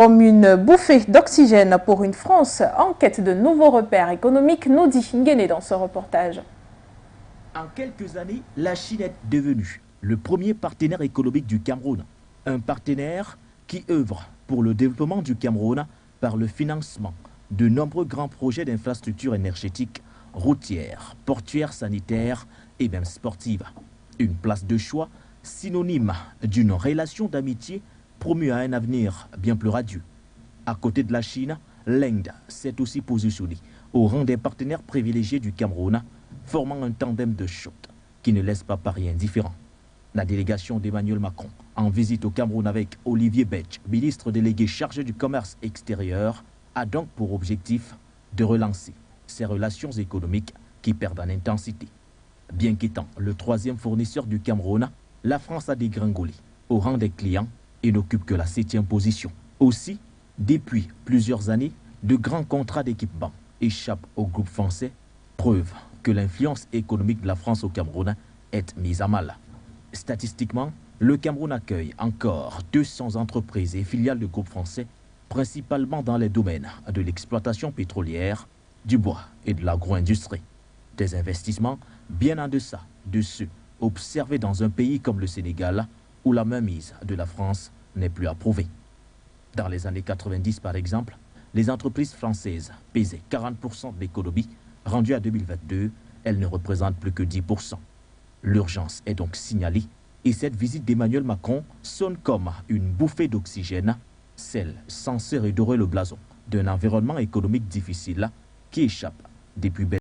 Comme une bouffée d'oxygène pour une France en quête de nouveaux repères économiques, nous dit Nguéné dans ce reportage. En quelques années, la Chine est devenue le premier partenaire économique du Cameroun. Un partenaire qui œuvre pour le développement du Cameroun par le financement de nombreux grands projets d'infrastructures énergétiques, routières, portuaires, sanitaires et même sportives. Une place de choix synonyme d'une relation d'amitié promue à un avenir bien plus radieux. À côté de la Chine, l'Inde s'est aussi positionnée au rang des partenaires privilégiés du Cameroun, formant un tandem de choc qui ne laisse pas Paris indifférent. La délégation d'Emmanuel Macron en visite au Cameroun avec Olivier Betch, ministre délégué chargé du commerce extérieur, a donc pour objectif de relancer ces relations économiques qui perdent en intensité. Bien qu'étant le troisième fournisseur du Cameroun, la France a dégringolé au rang des clients et n'occupe que la 7e position. Aussi, depuis plusieurs années, de grands contrats d'équipement échappent au groupe français, preuve que l'influence économique de la France au Cameroun est mise à mal. Statistiquement, le Cameroun accueille encore 200 entreprises et filiales de groupes français, principalement dans les domaines de l'exploitation pétrolière, du bois et de l'agro-industrie. Des investissements bien en deçà de ceux observés dans un pays comme le Sénégal, où la mainmise de la France n'est plus approuvée. Dans les années 90, par exemple, les entreprises françaises pesaient 40% de l'économie. Rendues à 2022, elles ne représentent plus que 10%. L'urgence est donc signalée et cette visite d'Emmanuel Macron sonne comme une bouffée d'oxygène, celle censée redorer le blason d'un environnement économique difficile qui échappe depuis